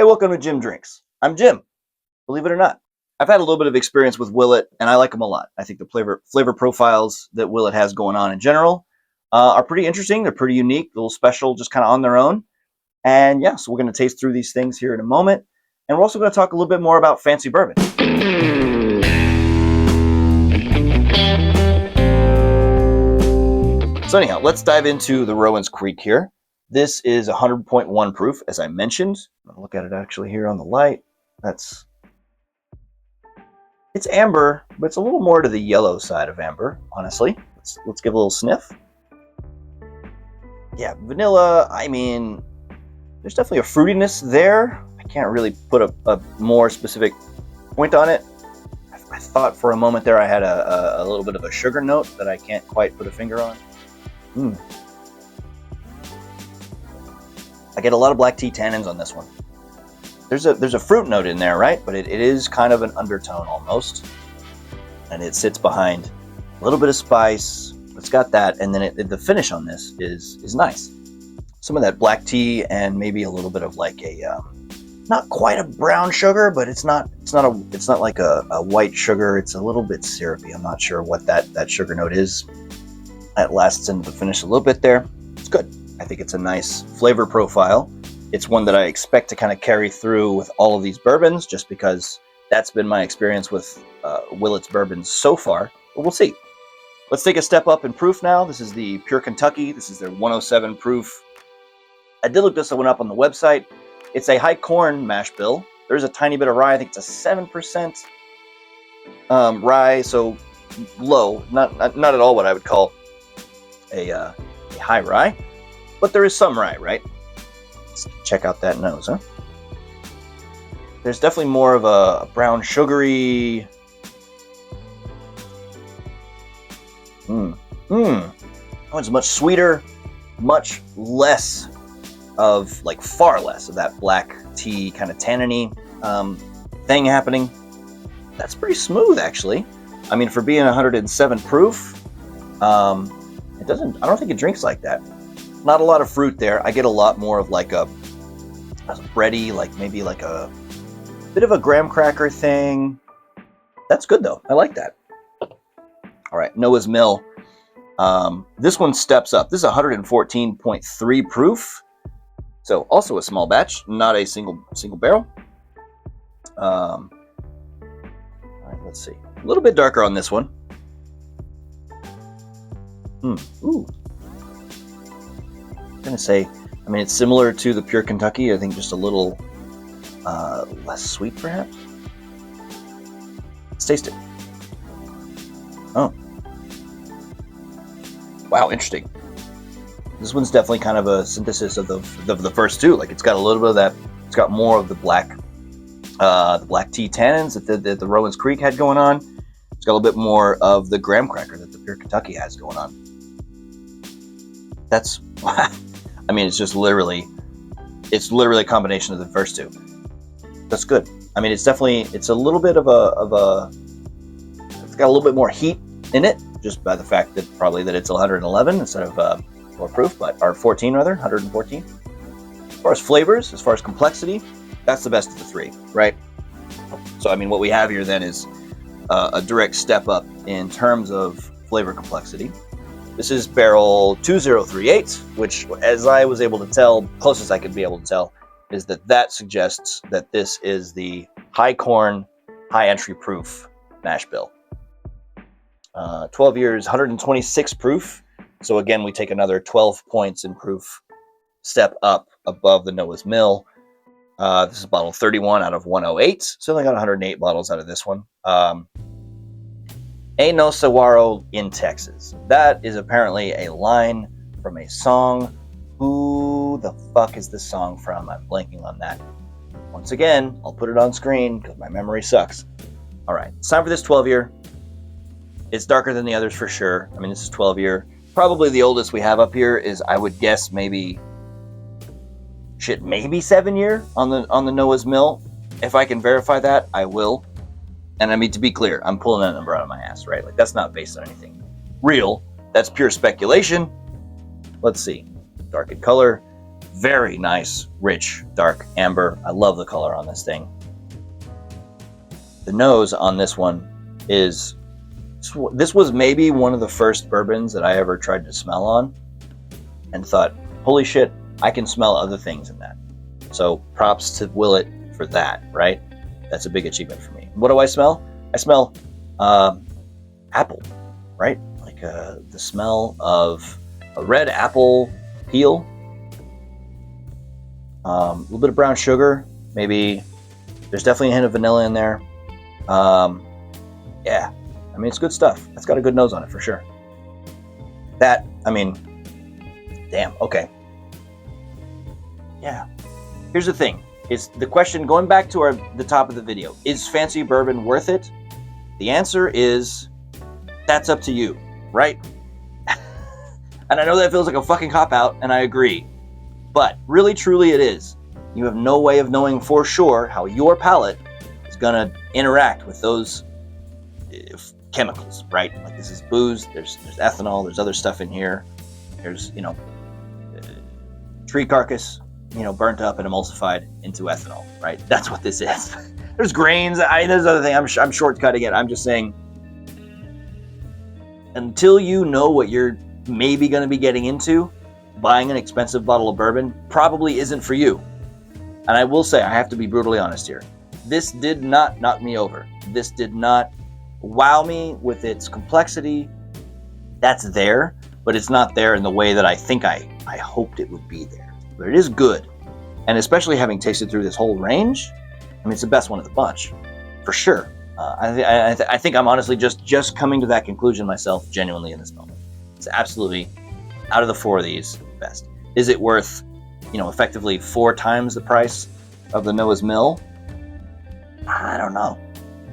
Hey, welcome to Jim Drinks. I'm Jim, believe it or not. I've had a little bit of experience with Willett, and I like them a lot. I think the flavor profiles that Willett has going on in general are pretty interesting. They're pretty unique, a little special, just kind of on their own. And yeah, so we're going to taste through these things here in a moment. And we're also going to talk a little bit more about fancy bourbon. So anyhow, let's dive into the Rowan's Creek here. This is 100.1 proof, as I mentioned. I'll look at it actually here on the light. It's amber, but it's a little more to the yellow side of amber, honestly. Let's give a little sniff. Yeah, vanilla, I mean, there's definitely a fruitiness there. I can't really put a more specific point on it. I thought for a moment there I had a little bit of a sugar note that I can't quite put a finger on. I get a lot of black tea tannins on this one. There's a fruit note in there, right? But it is kind of an undertone almost. And it sits behind a little bit of spice. It's got that, and then the finish on this is nice. Some of that black tea and maybe a little bit of like a not quite a brown sugar, but it's not like a white sugar. It's a little bit syrupy. I'm not sure what that sugar note is. That lasts into the finish a little bit there. It's good. I think it's a nice flavor profile. It's one that I expect to kind of carry through with all of these bourbons, just because that's been my experience with Willett's bourbons so far. But we'll see. Let's take a step up in proof now. This is the Pure Kentucky. This is their 107 proof. I did look this one up on the website. It's a high corn mash bill. There's a tiny bit of rye. I think it's a 7% rye, so low. Not at all what I would call a high rye. But there is some rye, right? Let's check out that nose, huh? There's definitely more of a brown sugary... Oh, it's much sweeter, much less of, like, far less of that black tea kind of tanniny thing happening. That's pretty smooth, actually. I mean, for being 107 proof, I don't think it drinks like that. Not a lot of fruit there. I get a lot more of like a bready, like maybe like a bit of a graham cracker thing. That's good though. I like that. All right, Noah's Mill. This one steps up. This is 114.3 proof. So also a small batch, not a single barrel. All right, let's see. A little bit darker on this one. Ooh. I'm gonna say, I mean, it's similar to the Pure Kentucky. I think just a little less sweet, perhaps. Let's taste it. Oh, wow, interesting. This one's definitely kind of a synthesis of the first two. Like, it's got a little bit of that. It's got more of the black tea tannins that the Rowan's Creek had going on. It's got a little bit more of the graham cracker that the Pure Kentucky has going on. That's, I mean, it's literally a combination of the first two. That's good. I mean, it's a little bit of it's got a little bit more heat in it, just by the fact that that it's 111 instead of more proof, or 14 rather, 114. As far as flavors, as far as complexity, that's the best of the three, right? So, I mean, what we have here then is a direct step up in terms of flavor complexity. This is barrel 2038, which, as I was able to tell, closest I could be able to tell, is that suggests that this is the high corn, high entry proof mash bill. 12 years, 126 proof. So again, we take another 12 points in proof step up above the Noah's Mill. This is bottle 31 out of 108. So I only got 108 bottles out of this one. Ain't no Saguaro in Texas. That is apparently a line from a song. Who the fuck is this song from? I'm blanking on that. Once again, I'll put it on screen because my memory sucks. All right, it's time for this 12-year. It's darker than the others for sure. I mean, this is 12-year. Probably the oldest we have up here is, I would guess, maybe 7-year on the Noah's Mill. If I can verify that, I will. And I mean, to be clear, I'm pulling that number out of my ass, right? Like, that's not based on anything real. That's pure speculation. Let's see. Dark in color. Very nice, rich, dark amber. I love the color on this thing. The nose on this one is, this was maybe one of the first bourbons that I ever tried to smell on and thought, holy shit, I can smell other things in that. So props to Willett for that, right? That's a big achievement for me. What do I smell? I smell apple, right? Like the smell of a red apple peel. A little bit of brown sugar, maybe. There's definitely a hint of vanilla in there. Yeah, I mean, it's good stuff. It's got a good nose on it for sure. That, I mean, damn, okay. Yeah. Here's the thing. Is the question, going back to the top of the video, is fancy bourbon worth it? The answer is, that's up to you, right? And I know that feels like a fucking cop-out, and I agree. But really, truly, it is. You have no way of knowing for sure how your palate is going to interact with those chemicals, right? Like, this is booze, there's ethanol, there's other stuff in here. There's, you know, tree carcass, you know, burnt up and emulsified into ethanol, right? That's what this is. There's grains. There's other thing. I'm shortcutting it. I'm just saying, until you know what you're maybe going to be getting into, buying an expensive bottle of bourbon probably isn't for you. And I will say, I have to be brutally honest here. This did not knock me over. This did not wow me with its complexity. That's there, but it's not there in the way that I think I hoped it would be there. But it is good. And especially having tasted through this whole range, I mean, it's the best one of the bunch, for sure. I think I'm honestly just coming to that conclusion myself, genuinely, in this moment. It's absolutely, out of the four of these, best. Is it worth, you know, effectively 4 times the price of the Noah's Mill? I don't know.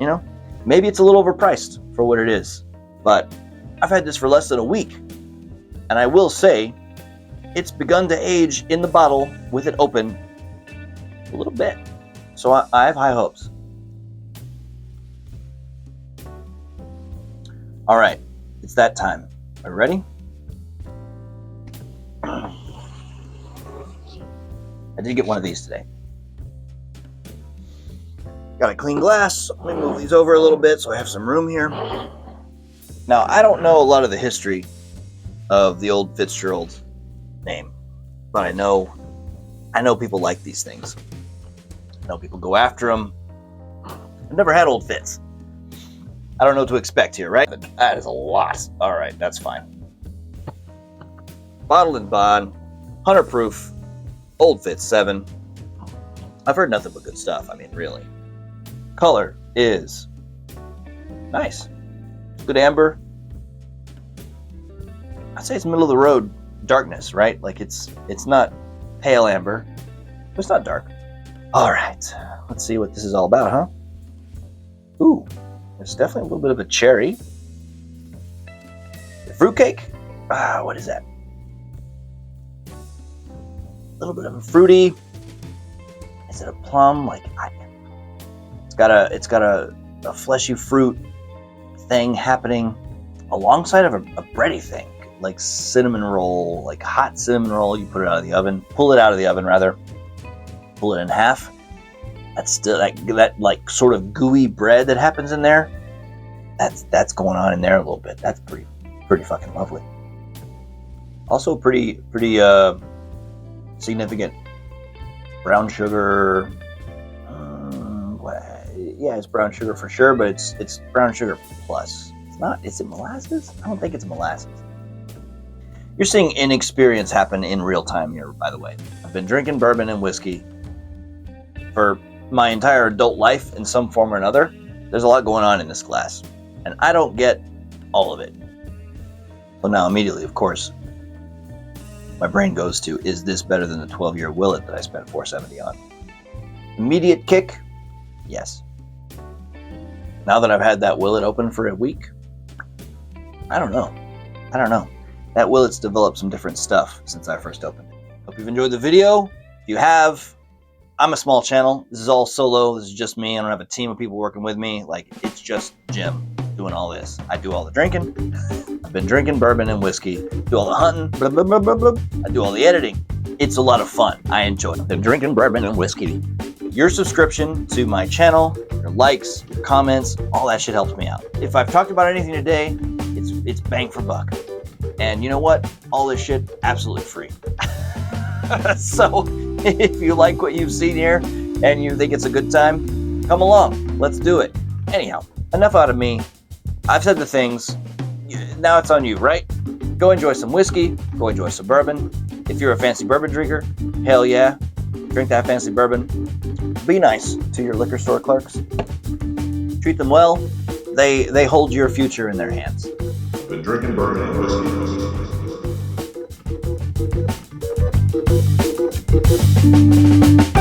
You know, maybe it's a little overpriced for what it is. But I've had this for less than a week, and I will say, it's begun to age in the bottle with it open a little bit. So I have high hopes. All right, it's that time. Are you ready? I did get one of these today. Got a clean glass. Let me move these over a little bit so I have some room here. Now, I don't know a lot of the history of the old Fitzgerald name, but I know people like these things. I know people go after them. I've never had Old Fitz. I don't know what to expect here, right? That is a lot. All right, that's fine. Bottled and bond, 100 proof, Old Fitz 7. I've heard nothing but good stuff. I mean, really. Color is nice. Good amber. I'd say it's middle of the road darkness, right? Like it's not pale amber, but it's not dark. All right, let's see what this is all about, huh? Ooh, there's definitely a little bit of a cherry. The fruitcake? What is that? A little bit of a fruity. Is it a plum? Like, it's got a fleshy fruit thing happening alongside of a bready thing, like cinnamon roll, like hot cinnamon roll. You put it out of the oven, pull it out of the oven rather, pull it in half. That's still that like sort of gooey bread that happens in there. That's going on in there a little bit. That's pretty fucking lovely. Also pretty significant brown sugar. Yeah, it's brown sugar for sure, but it's brown sugar plus. It's not. Is it molasses? I don't think it's molasses. You're seeing inexperience happen in real time here, by the way. I've been drinking bourbon and whiskey for my entire adult life in some form or another. There's a lot going on in this glass, and I don't get all of it. So now immediately, of course, my brain goes to, is this better than the 12-year Willett that I spent $470 on? Immediate kick, yes. Now that I've had that Willett open for a week, I don't know. That Willett's developed some different stuff since I first opened it. Hope you've enjoyed the video. If you have, I'm a small channel. This is all solo. This is just me. I don't have a team of people working with me. Like, it's just Jim doing all this. I do all the drinking. I've been drinking bourbon and whiskey. Do all the hunting. Blah, blah, blah, blah, blah. I do all the editing. It's a lot of fun. I enjoy it. I'm drinking bourbon and whiskey. Your subscription to my channel, your likes, your comments, all that shit helps me out. If I've talked about anything today, it's bang for buck. And you know what? All this shit, absolutely free. So if you like what you've seen here and you think it's a good time, come along. Let's do it. Anyhow, enough out of me. I've said the things. Now it's on you, right? Go enjoy some whiskey. Go enjoy some bourbon. If you're a fancy bourbon drinker, hell yeah. Drink that fancy bourbon. Be nice to your liquor store clerks. Treat them well. They hold your future in their hands. Been drinking bourbon and whiskey.